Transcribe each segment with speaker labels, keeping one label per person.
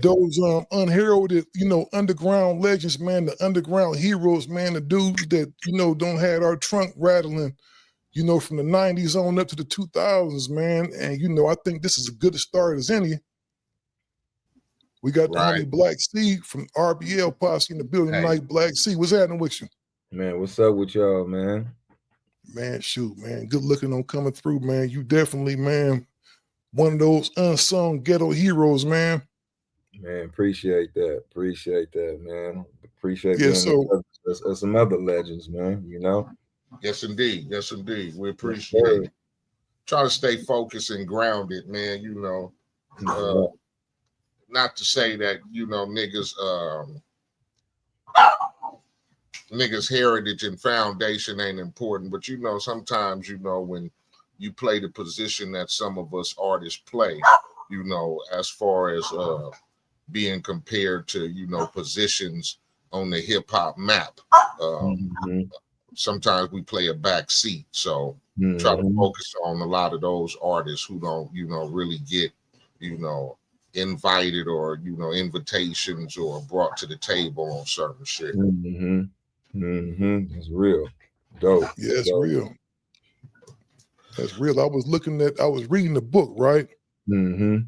Speaker 1: those unheralded, underground legends, man, the underground heroes, man, the dudes that, don't had our trunk rattling, from the 90s on up to the 2000s, man. And, I think this is as good a start as any. We got the homie Black C from RBL Posse in the building tonight. Black C, what's happening with you?
Speaker 2: Man, what's up with y'all, man?
Speaker 1: Man, shoot, man. Good looking on coming through, man. You definitely, man, one of those unsung ghetto heroes, man.
Speaker 2: Man, appreciate that. Appreciate that, man. Appreciate
Speaker 1: being
Speaker 2: some other legends, man,
Speaker 3: Yes, indeed. Yes, indeed. We appreciate it. Try to stay focused and grounded, man, not to say that, niggas heritage and foundation ain't important, but sometimes when you play the position that some of us artists play, as far as being compared to positions on the hip-hop map, sometimes we play a back seat. So try to focus on a lot of those artists who don't really get invited or invitations or brought to the table on certain shit.
Speaker 2: It's real. Dope.
Speaker 1: Yeah, it's real. That's real. I was reading the book, right? And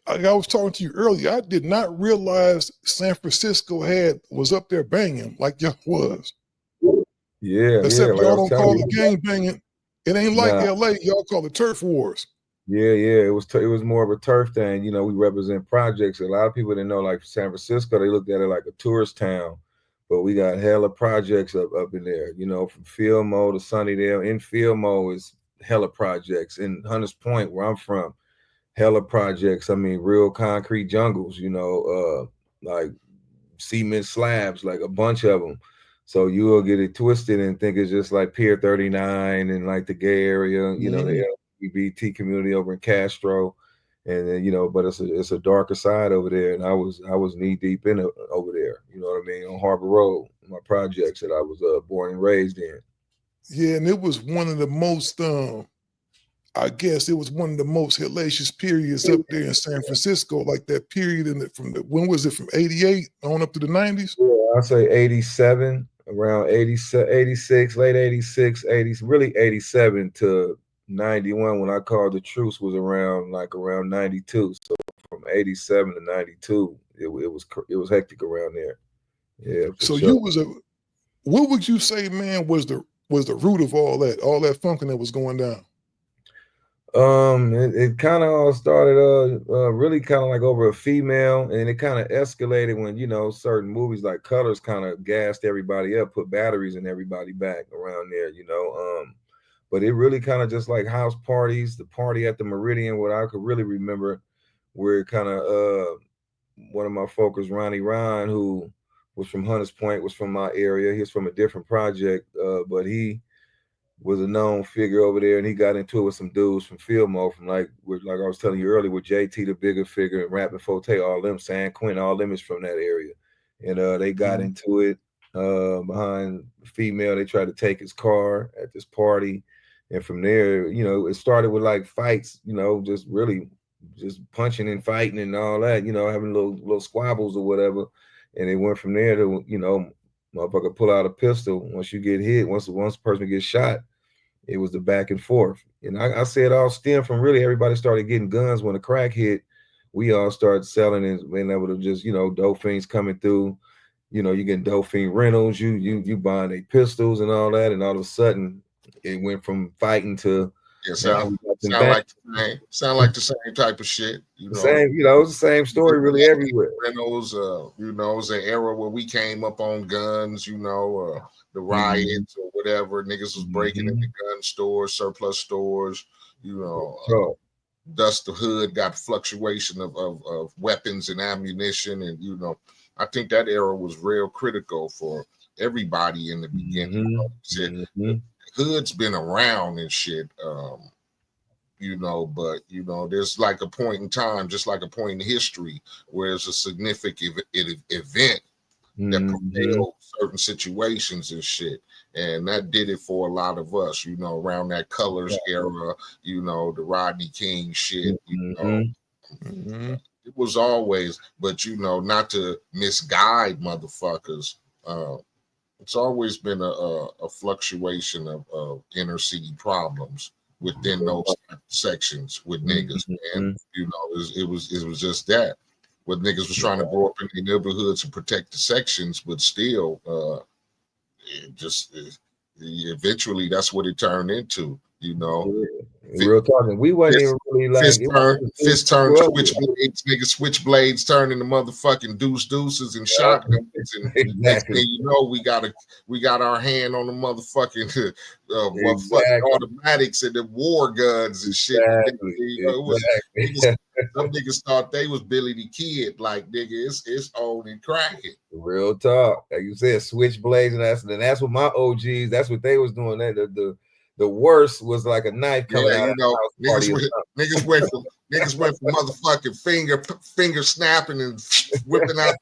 Speaker 1: like I was talking to you earlier, I did not realize San Francisco was up there banging like y'all was.
Speaker 2: Yeah.
Speaker 1: Except y'all don't call it gang banging. It ain't like LA. Y'all call it turf wars.
Speaker 2: Yeah. It was more of a turf thing. We represent projects. A lot of people didn't know, like San Francisco, they looked at it like a tourist town. But we got hella projects up in there, from Fillmore to Sunnydale. In Fillmore is hella projects. In Hunters Point, where I'm from, hella projects. I mean, real concrete jungles, like cement slabs, like a bunch of them. So you will get it twisted and think it's just like Pier 39 and like the gay area, the LGBT community over in Castro. And then, but it's a darker side over there. And I was knee deep in it over there, you know what I mean, on Harbor Road, my projects that I was born and raised in.
Speaker 1: Yeah, and it was one of the most, I guess it was one of the most hellacious periods up there in San Francisco, like that period when was it, from 88 on up to the 90s?
Speaker 2: Yeah, I'd say 87, around 86, late 86, 80, really 87 to 91 when I called the truce was around 92. So from 87 to 92, it was hectic around there. Yeah.
Speaker 1: So sure. What would you say, man, was the root of all that funking that was going down?
Speaker 2: It kind of all started really kind of like over a female, and it kind of escalated when certain movies like Colors kind of gassed everybody up, put batteries in everybody back around there, but it really kind of just like house parties, the party at the Meridian, what I could really remember, where kind of one of my folks, Ronnie Ron, who was from Hunters Point, was from my area. He's from a different project, but he was a known figure over there, and he got into it with some dudes from Fillmore, from like I was telling you earlier, with JT, the bigger figure, and Rapping Forte, all them, San Quentin, all them is from that area. And they got into it behind the female. They tried to take his car at this party. And from there, it started with like fights, just really just punching and fighting and all that, having little squabbles or whatever. And it went from there to, motherfucker pull out a pistol. Once you get hit, once a person gets shot, it was the back and forth. And I say it all stemmed from really everybody started getting guns when the crack hit. We all started selling and being able to just, dope fiends coming through. You getting dope fiend rentals, you buying their pistols and all that. And all of a sudden, it went from fighting to
Speaker 3: sound like the same type of shit.
Speaker 2: Same, it's the same story really everywhere.
Speaker 3: Rentals, it was an era where we came up on guns, the riots or whatever. Niggas was breaking into gun stores, surplus stores, Thus the hood got fluctuation of weapons and ammunition. And, I think that era was real critical for everybody in the beginning. Hood's been around and shit, but there's like a point in time, just like a point in history, where it's a significant event that propelled certain situations and shit. And that did it for a lot of us, around that Colors era, the Rodney King shit, It was always, but you know, not to misguide motherfuckers. It's always been a fluctuation of inner city problems within those sections with niggas, and you know, it was just that. What niggas was trying to grow up in the neighborhoods and protect the sections, but still, it just eventually that's what it turned into. You know,
Speaker 2: real talking. We wasn't even really like
Speaker 3: fist turn switchblades, niggas switchblades turn into motherfucking deuces and shotguns, and next thing you know, we got our hand on the motherfucking motherfucking automatics and the war guns and shit. Some niggas thought they was Billy the Kid, like nigga, it's on and cracking.
Speaker 2: Real talk, like you said, switchblades, and that's what my OGs. That's what they was doing. That the worst was like a knife coming out.
Speaker 3: You know, niggas went from motherfucking finger snapping and whipping out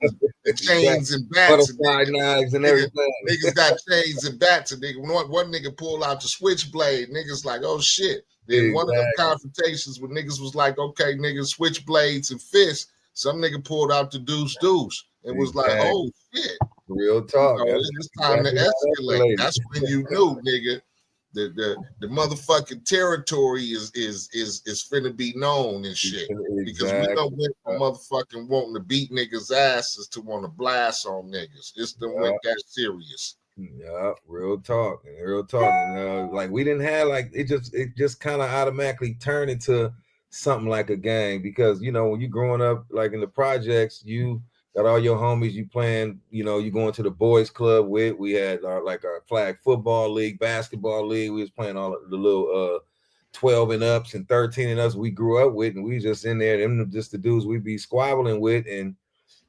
Speaker 3: the chains and bats
Speaker 2: and knives and everything.
Speaker 3: Niggas got chains and bats, and one nigga pulled out the switchblade. Niggas like, oh shit. Then one of them confrontations with niggas was like, okay, niggas switchblades and fists. Some nigga pulled out the deuce and was like, oh shit.
Speaker 2: Real talk.
Speaker 3: You know, it's time to escalate. That's when you knew, nigga. The motherfucking territory is finna be known and shit. Because we don't went from motherfucking wanting to beat niggas' asses to want to blast on niggas. It's the went that serious.
Speaker 2: Yeah, real talk. Like we didn't have like it just kind of automatically turned into something like a gang, because you know when you growing up like in the projects, you got all your homies you playing, you know, you going to the boys club with. We had our flag football league, basketball league. We was playing all the little 12 and ups and 13 and ups we grew up with, and we just in there, them just the dudes we be squabbling with, and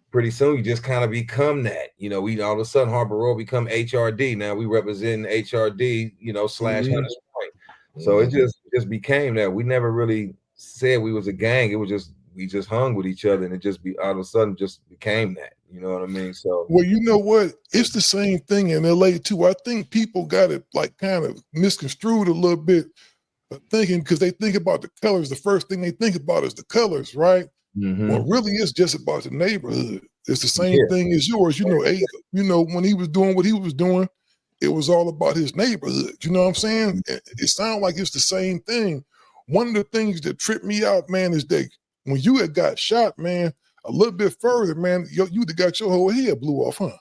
Speaker 2: pretty soon you just kind of become that. You know, we all of a sudden Harbor Road become HRD. Now we represent HRD, you know, / Hunters Point. So it just became that. We never really said we was a gang. It was just we just hung with each other, and it just be all of a sudden just became that. You know what I mean? So
Speaker 1: well, you know what? It's the same thing in LA too. I think people got it like kind of misconstrued a little bit, thinking because they think about the colors. The first thing they think about is the colors, right? Well, really, it's just about the neighborhood. It's the same thing as yours. You know, Eiht, you know, when he was doing what he was doing, it was all about his neighborhood. You know what I'm saying? It sounds like it's the same thing. One of the things that tripped me out, man, is that when you had got shot, man, a little bit further, man, you'd have got your whole head blew off, huh?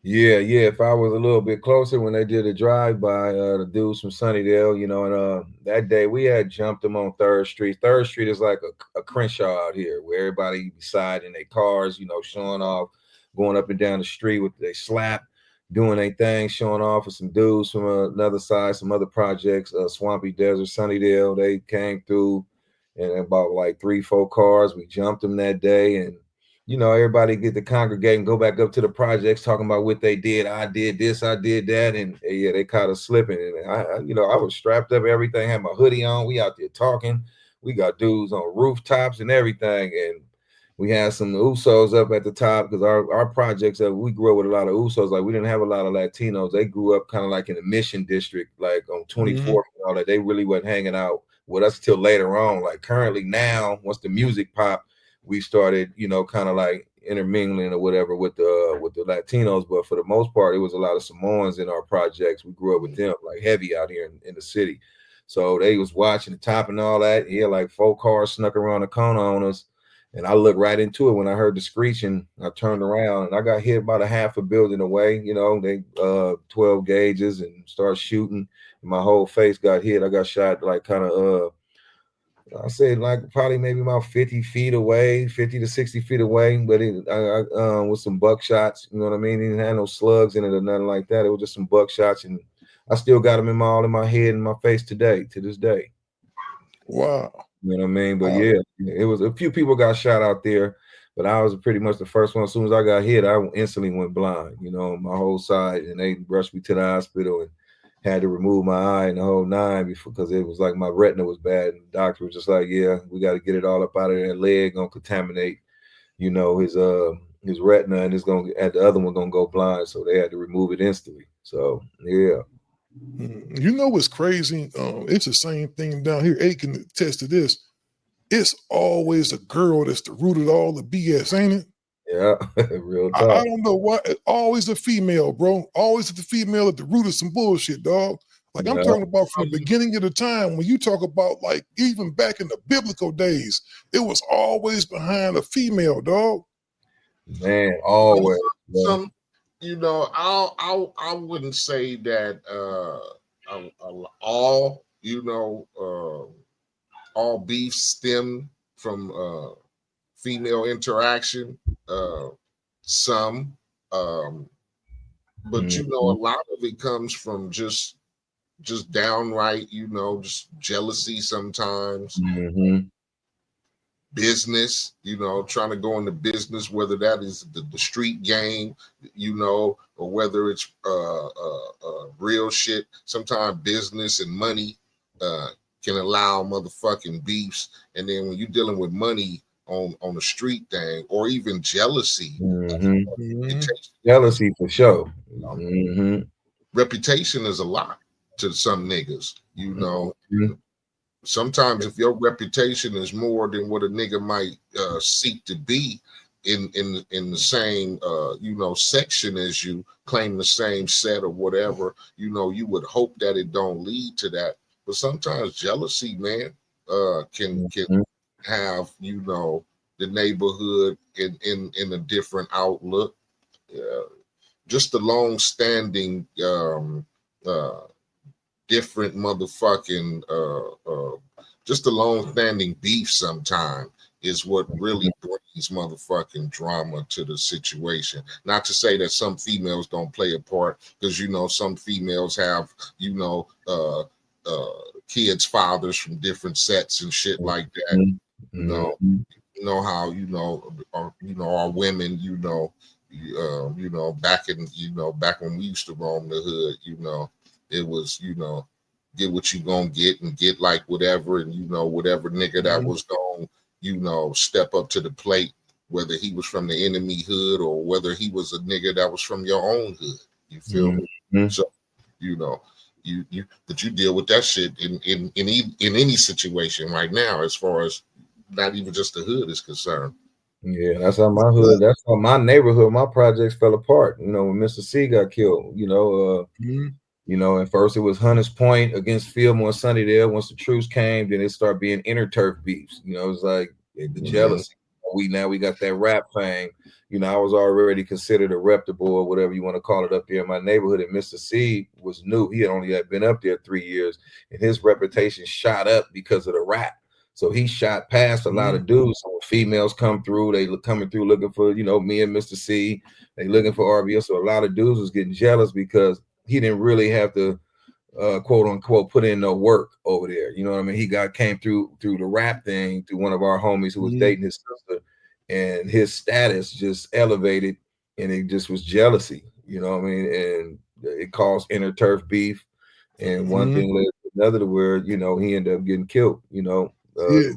Speaker 2: Yeah. If I was a little bit closer when they did a drive-by, the dudes from Sunnydale, you know, and that day we had jumped them on 3rd Street. 3rd Street is like a Crenshaw out here where everybody beside in their cars, you know, showing off, going up and down the street with they slap, doing their thing, showing off with some dudes from another side, some other projects, Swampy Desert, Sunnydale. They came through and about like 3-4 cars. We jumped them that day, and you know, everybody get to congregate and go back up to the projects talking about what they did. I did this, I did that. And yeah, they caught us slipping. And I was strapped up, everything, had my hoodie on. We out there talking. We got dudes on rooftops and everything. And we had some Usos up at the top because our projects, we grew up with a lot of Usos. Like we didn't have a lot of Latinos. They grew up kind of like in the Mission District, like on 24th and all that. They really wasn't hanging out with us till later on. Like currently now, once the music popped, we started, you know, kind of like intermingling or whatever with the Latinos, but for the most part, it was a lot of Samoans in our projects. We grew up with them, like heavy out here in the city. So they was watching the top and all that. Yeah, like 4 cars snuck around the corner on us, and I looked right into it when I heard the screeching. I turned around and I got hit about a half a building away. You know, they 12 gauges and started shooting. And my whole face got hit. I got shot like kind of I say like probably maybe about 50 feet away, 50 to 60 feet away, but I with some buckshots, you know what I mean? It didn't have no slugs in it or nothing like that. It was just some buckshots, and I still got them all in my head and my face to this day.
Speaker 1: Wow.
Speaker 2: You know what I mean? But yeah, it was a few people got shot out there, but I was pretty much the first one. As soon as I got hit, I instantly went blind, you know, my whole side, and they rushed me to the hospital and had to remove my eye and the whole 9 because it was like my retina was bad. And the doctor was just like, yeah, we got to get it all up out of that leg, gonna contaminate, you know, his retina, and the other one gonna go blind. So they had to remove it instantly. So yeah.
Speaker 1: You know what's crazy? It's the same thing down here. Eiht can attest to this. it's always a girl that's the root of all the BS, ain't it?
Speaker 2: Yeah, real
Speaker 1: I
Speaker 2: talk.
Speaker 1: don't know why. Always a female, bro. Always the female at the root of some bullshit, dog. Like I'm
Speaker 2: Yeah,
Speaker 1: talking about from the beginning of the time when you talk about like even back in the biblical days, it was always behind a female, dog.
Speaker 2: man, always. bro.
Speaker 3: Some, you know, I wouldn't say that all, you know, all beef stem from female interaction. Uh, some, um, but you know, a lot of it comes from just downright, you know, just jealousy sometimes.
Speaker 2: Mhm.
Speaker 3: Business, you know, trying to go into business, whether that is the street game, you know, or whether it's real shit. Sometimes business and money can allow motherfucking beefs, and then when you're dealing with money on the street thing, or even jealousy,
Speaker 2: Mhm.
Speaker 1: Mhm.
Speaker 3: reputation,
Speaker 2: Jealousy for sure. Mhm.
Speaker 3: reputation is a lot to some niggas, you know.
Speaker 2: Mhm.
Speaker 3: Sometimes if your reputation is more than what a nigga might seek to be in the same you know section as you, claim the same set or whatever, you know, you would hope that it don't lead to that. But sometimes jealousy, man, can
Speaker 2: Mhm.
Speaker 3: have, you know, the neighborhood in a different outlook. Just the long standing uh different motherfucking just a long standing beef sometime is what really brings motherfucking drama to the situation. Not to say that some females don't play a part, because you know some females have, you know, kids fathers from different sets and shit like that,
Speaker 2: Mhm. Mhm.
Speaker 3: you know how, you know our women, you know, back in, you know, back when we used to roam the hood, you know, it was, you know, get what you gonna get and get like whatever, and you know, whatever nigga that
Speaker 1: Mhm.
Speaker 3: was going, you know, step up to the plate, whether he was from the enemy hood or whether he was a nigga that was from your own hood. You feel me?
Speaker 2: Mhm.
Speaker 3: So, you know, but you deal with that shit in any situation right now, as far as not even just the hood is concerned.
Speaker 2: Yeah, that's how my hood, that's how my neighborhood, my projects fell apart. You know, when Mr. C got killed,
Speaker 1: Mhm.
Speaker 2: you know, and first it was Hunters Point against Fillmore and Sunnydale. Once the truce came, then it started being interturf beefs. You know, it's like the
Speaker 3: Mhm.
Speaker 2: jealousy. We got that rap fame. You know, I was already considered a reputable or whatever you want to call it up there in my neighborhood. And Mr. C was new. He had only had been up there 3 years, and his reputation shot up because of the rap. So he shot past a lot of
Speaker 1: Mhm.
Speaker 2: dudes. So when females come through, they coming through looking for, you know, me and Mr. C. They looking for RBS. So a lot of dudes was getting jealous because he didn't really have to quote unquote put in no work over there. You know what I mean? He came through the rap thing through one of our homies who was
Speaker 1: Mhm.
Speaker 2: dating his sister, and his status just elevated, and it just was jealousy. You know what I mean? And it caused inner turf beef, and one
Speaker 1: Mhm.
Speaker 2: thing led to another to where, you know, he ended up getting killed. You know,
Speaker 1: Yeah.